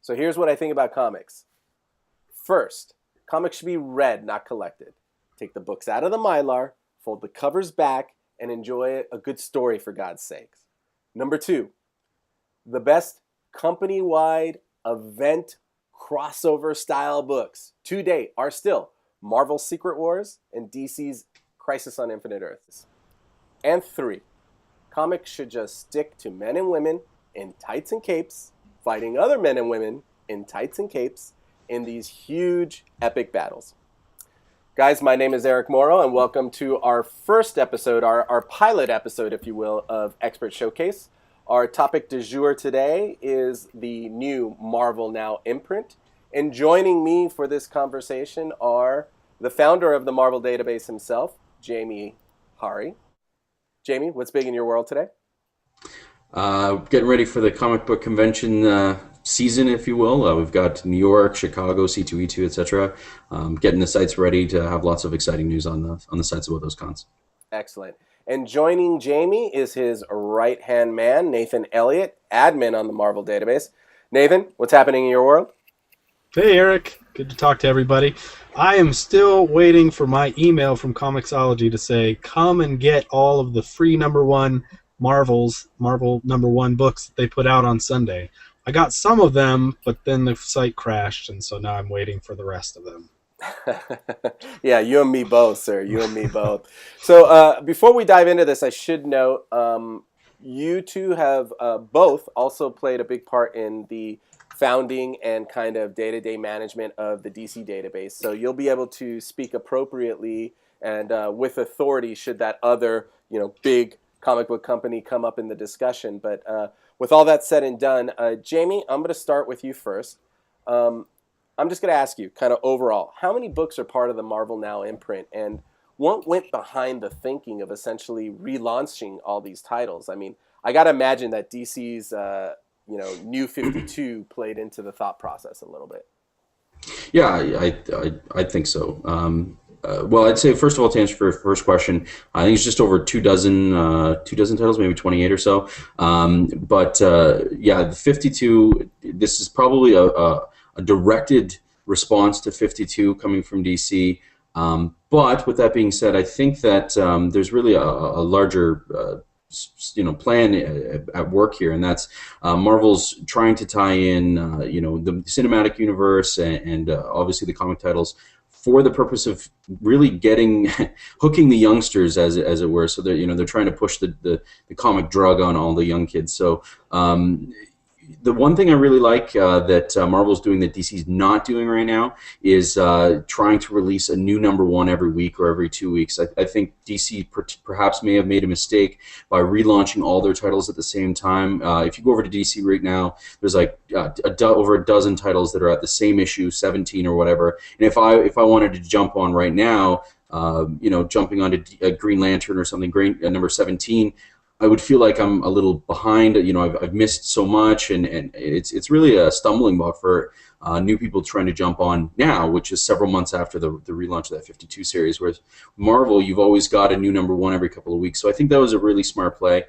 So here's what I think about comics. First, comics should be read, not collected. Take the books out of the Mylar, fold the covers back, and enjoy a good story for God's sakes. Number two, the best company-wide event crossover style books to date are still Marvel's Secret Wars and DC's Crisis on Infinite Earths. And three, comics should just stick to men and women in tights and capes fighting other men and women in tights and capes in these huge epic battles. Guys, my name is Eric Moro, and welcome to our first episode, our pilot episode, if you will, of Expert Showcase. Our topic du jour today is the new Marvel Now imprint. And joining me for this conversation are the founder of the Marvel database himself, Jamie Hari. Jamie, what's big in your world today? Getting ready for the comic book convention season, if you will. We've got New York, Chicago, C2E2, etc. Getting the sites ready to have lots of exciting news on the sites about those cons. Excellent. And joining Jamie is his right-hand man, Nathan Elliot, admin on the Marvel database. Nathan, what's happening in your world? Hey, Eric. Good to talk to everybody. I am still waiting for my email from Comixology to say, come and get all of the free Marvel #1 books that they put out on Sunday. I got some of them, but then the site crashed, and so now I'm waiting for the rest of them. Yeah, you and me both, sir. You and me both. So before we dive into this, I should note you two have both also played a big part in the founding and kind of day-to-day management of the DC database. So you'll be able to speak appropriately and with authority should that other, big comic book company come up in the discussion. But with all that said and done, Jamie, I'm going to start with you first. I'm just going to ask you, kind of overall, how many books are part of the Marvel Now imprint, and what went behind the thinking of essentially relaunching all these titles? I mean, I got to imagine that DC's New 52 played into the thought process a little bit. Yeah, I think so. Well, I'd say, first of all, to answer your first question, I think it's just over two dozen titles, maybe 28 or so. The 52, this is probably a directed response to 52 coming from DC. But with that being said, I think that there's really a larger plan at work here, and that's Marvel's trying to tie in the cinematic universe and obviously the comic titles for the purpose of really hooking the youngsters, as it were. So they're trying to push the comic drug on all the young kids. So the one thing I really like that Marvel's doing that DC's not doing right now is trying to release a new #1 every week or every 2 weeks. I think DC perhaps may have made a mistake by relaunching all their titles at the same time. If you go over to DC right now, there's like over a dozen titles that are at the same issue, 17 or whatever. And if I wanted to jump on right now, jumping onto Green Lantern or something, number 17, I would feel like I'm a little behind. I've missed so much, and it's really a stumbling block for new people trying to jump on now, which is several months after the relaunch of that 52 series. Whereas Marvel, you've always got a new #1 every couple of weeks. So I think that was a really smart play.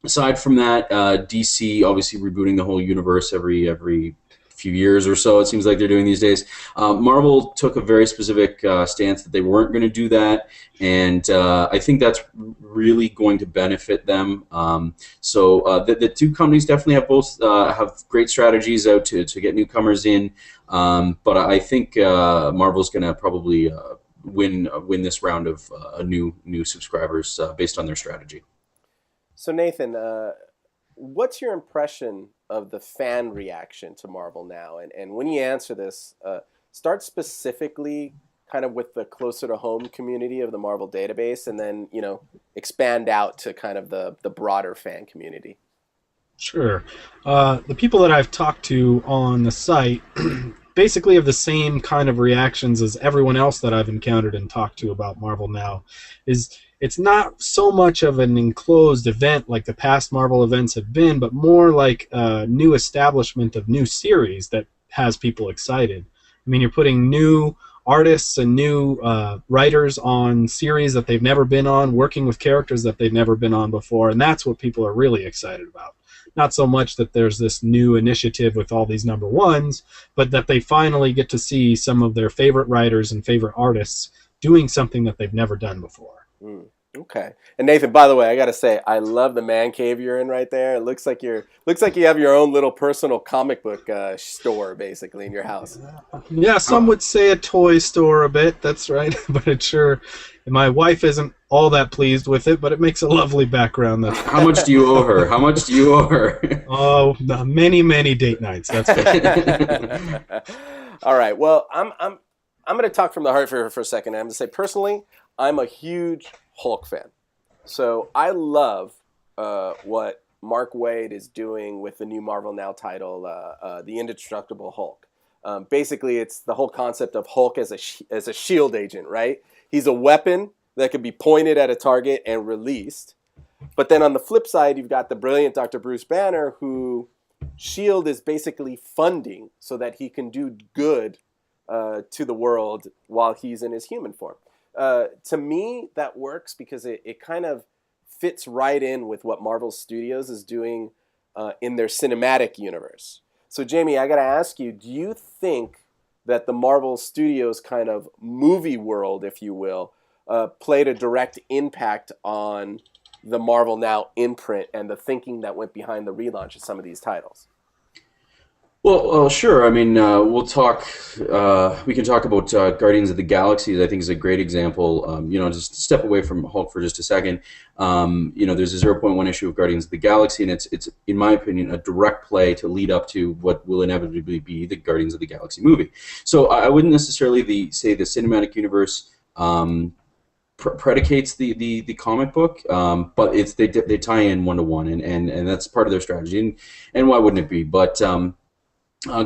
Aside from that, DC obviously rebooting the whole universe every few years or so, it seems like they're doing these days. Marvel took a very specific stance that they weren't going to do that, and I think that's really going to benefit them. The two companies definitely have great strategies out to get newcomers in, but I think Marvel's going to probably win this round of new subscribers based on their strategy. So Nathan, what's your impression of the fan reaction to Marvel Now? And when you answer this, start specifically kind of with the closer to home community of the Marvel database, and then, expand out to kind of the broader fan community. Sure. The people that I've talked to on the site basically have the same kind of reactions as everyone else that I've encountered and talked to about Marvel Now. It's not so much of an enclosed event like the past Marvel events have been, but more like a new establishment of new series that has people excited. I mean, you're putting new artists and new writers on series that they've never been on, working with characters that they've never been on before, and that's what people are really excited about. Not so much that there's this new initiative with all these number ones, but that they finally get to see some of their favorite writers and favorite artists doing something that they've never done before. Okay. And Nathan, by the way, I got to say, I love the man cave you're in right there. It looks like you have your own little personal comic book store, basically, in your house. Yeah, some would say a toy store a bit. That's right, but it's sure. My wife isn't all that pleased with it, but it makes a lovely background. How much do you owe her? How much do you owe her? Oh, many, many date nights. That's good. All right. Well, I'm going to talk from the heart for a second. I'm going to say, personally, I'm a huge Hulk fan. So I love what Mark Waid is doing with the new Marvel Now title, The Indestructible Hulk. Basically, it's the whole concept of Hulk as a shield agent, right? He's a weapon that can be pointed at a target and released. But then on the flip side, you've got the brilliant Dr. Bruce Banner, who shield is basically funding so that he can do good to the world while he's in his human form. To me, that works because it kind of fits right in with what Marvel Studios is doing in their cinematic universe. So, Jamie, I got to ask you, do you think that the Marvel Studios kind of movie world, if you will, played a direct impact on the Marvel Now imprint and the thinking that went behind the relaunch of some of these titles? Well, sure. I mean, we'll talk. We can talk about Guardians of the Galaxy. I think is a great example. Just step away from Hulk for just a second. There's a 0.1 issue of Guardians of the Galaxy, and it's in my opinion a direct play to lead up to what will inevitably be the Guardians of the Galaxy movie. So I wouldn't necessarily say the cinematic universe predicates the comic book, but they tie in one to one, and that's part of their strategy. And why wouldn't it be? But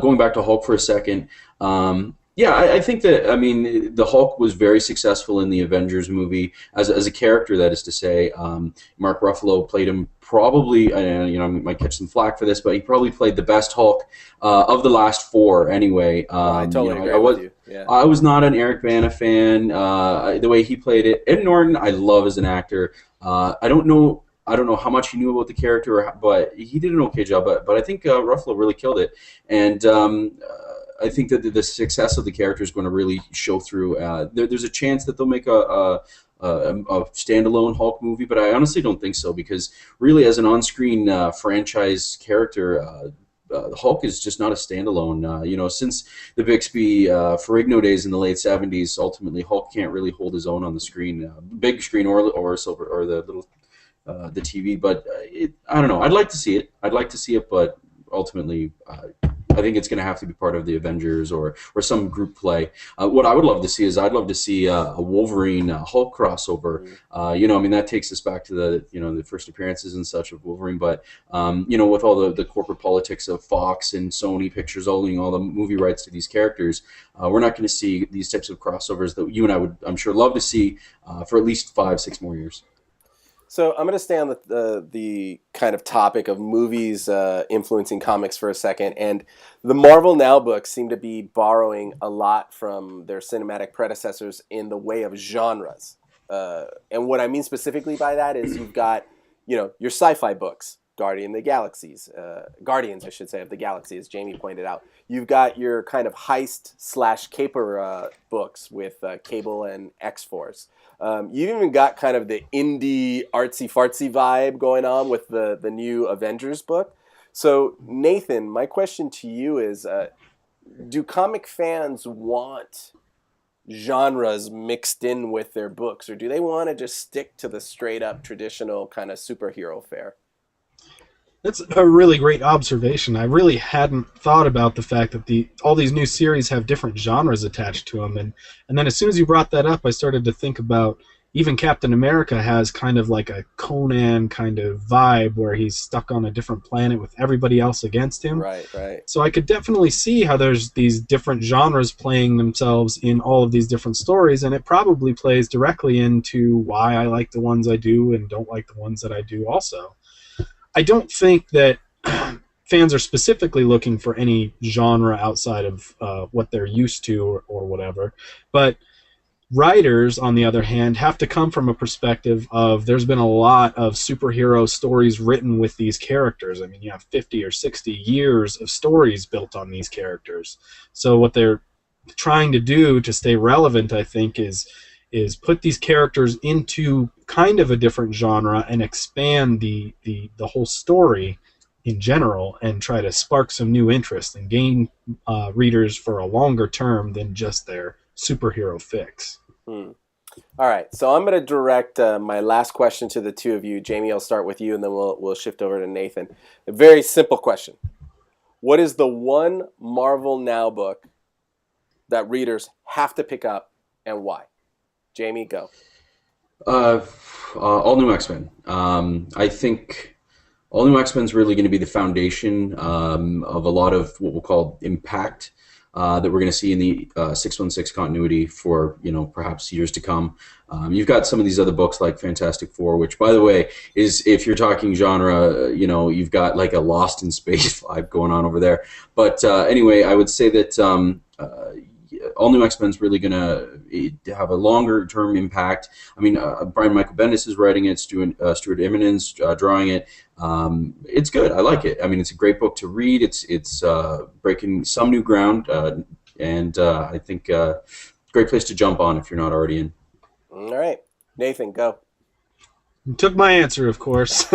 going back to Hulk for a second, I think that, the Hulk was very successful in the Avengers movie as a character, that is to say. Mark Ruffalo played him probably, I might catch some flack for this, but he probably played the best Hulk of the last four anyway. I totally agree with you. Yeah. I was not an Eric Bana fan. The way he played it, Ed Norton, I love as an actor. I don't know how much he knew about the character, but he did an okay job. But I think Ruffalo really killed it, and I think that the success of the character is going to really show through. There's a chance that they'll make a standalone Hulk movie, but I honestly don't think so, because really, as an on-screen franchise character, Hulk is just not a standalone. Since the Bixby Ferrigno days in the late '70s, ultimately Hulk can't really hold his own on the screen, big screen or silver or the little. The TV, but I don't know. I'd like to see it, but ultimately, I think it's going to have to be part of the Avengers or some group play. What I would love to see is a Wolverine Hulk crossover. That takes us back to the first appearances and such of Wolverine. But with all the corporate politics of Fox and Sony Pictures owning all the movie rights to these characters, we're not going to see these types of crossovers that you and I would, I'm sure, love to see for at least 5-6 more years. So I'm going to stay on the kind of topic of movies influencing comics for a second. And the Marvel Now books seem to be borrowing a lot from their cinematic predecessors in the way of genres. And what I mean specifically by that is you've got, your sci-fi books, Guardians, I should say, of the Galaxy, as Jamie pointed out. You've got your kind of heist/caper books with Cable and X-Force. You've even got kind of the indie artsy-fartsy vibe going on with the new Avengers book. So, Nathan, my question to you is, do comic fans want genres mixed in with their books, or do they want to just stick to the straight-up traditional kind of superhero fare? That's a really great observation. I really hadn't thought about the fact that all these new series have different genres attached to them, and then as soon as you brought that up, I started to think about even Captain America has kind of like a Conan kind of vibe where he's stuck on a different planet with everybody else against him. Right. So I could definitely see how there's these different genres playing themselves in all of these different stories, and it probably plays directly into why I like the ones I do and don't like the ones that I do also. I don't think that fans are specifically looking for any genre outside of what they're used to or whatever, but Writers, on the other hand, have to come from a perspective of there's been a lot of superhero stories written with these characters. I mean, you have 50 or 60 years of stories built on these characters. So what they're trying to do to stay relevant, I think, is put these characters into kind of a different genre and expand the whole story in general, and try to spark some new interest and gain readers for a longer term than just their superhero fix. All right, so I'm going to direct my last question to the two of you. Jamie, I'll start with you, and then we'll shift over to Nathan. A very simple question. What is the one Marvel Now book that readers have to pick up, and why? Jamie, go. All New X-Men. I think All New X-Men is really going to be the foundation of a lot of what we'll call impact that we're going to see in the 616 continuity for, perhaps years to come. You've got some of these other books like Fantastic Four, which, by the way, is, if you're talking genre, you've got like a Lost in Space vibe going on over there. But anyway, I would say that All New X-Men is really going to have a longer term impact. I mean, Brian Michael Bendis is writing it, Stuart Immonen's drawing it. It's good. I like it. I mean, it's a great book to read. It's breaking some new ground, and I think great place to jump on if you're not already in. All right, Nathan, go. You took my answer, of course.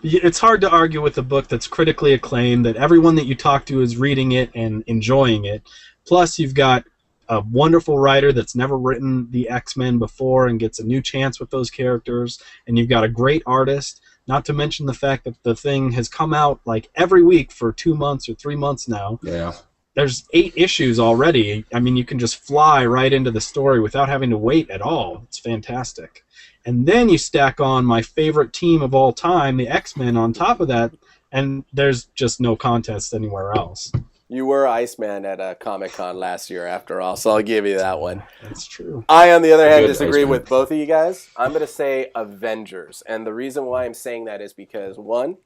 It's hard to argue with a book that's critically acclaimed, that everyone that you talk to is reading it and enjoying it. Plus, you've got a wonderful writer that's never written the X-Men before and gets a new chance with those characters. And you've got a great artist, not to mention the fact that the thing has come out like every week for 2 months or 3 months now. Yeah. There's 8 issues already. I mean, you can just fly right into the story without having to wait at all. It's fantastic. And then you stack on my favorite team of all time, the X-Men, on top of that, and there's just no contest anywhere else. You were Iceman at Comic-Con last year, after all, so I'll give you that one. That's true. I, on the other hand, disagree Iceman. with both of you guys. I'm going to say Avengers, and the reason why I'm saying that is because, one,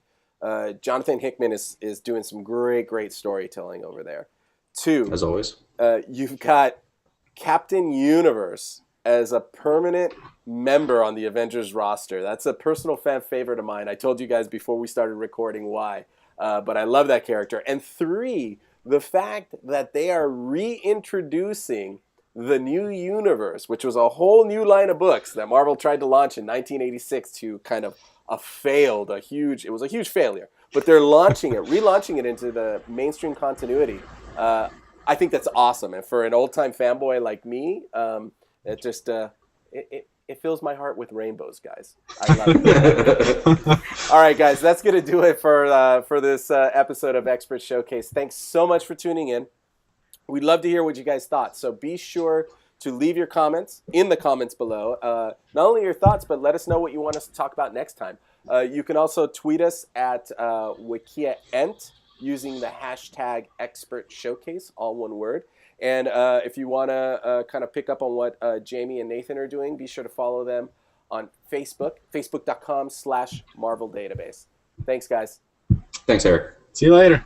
Jonathan Hickman is doing some great storytelling over there. 2, As always. You've got Captain Universe as a permanent member on the Avengers roster. That's a personal fan favorite of mine. I told you guys before we started recording why, but I love that character. And 3, the fact that they are reintroducing the new universe, which was a whole new line of books that Marvel tried to launch in 1986 to kind of it was a huge failure. But they're relaunching it into the mainstream continuity. I think that's awesome. And for an old-time fanboy like me, it just it fills my heart with rainbows, guys. I love it. All right, guys, that's going to do it for this episode of Expert Showcase. Thanks so much for tuning in. We'd love to hear what you guys thought. So be sure to leave your comments in the comments below. Not only your thoughts, but let us know what you want us to talk about next time. You can also tweet us at WikiaEnt using the hashtag Expert Showcase, all one word. And if you want to kind of pick up on what Jamie and Nathan are doing, be sure to follow them on Facebook, facebook.com/Marvel Database. Thanks, guys. Thanks, Eric. See you later.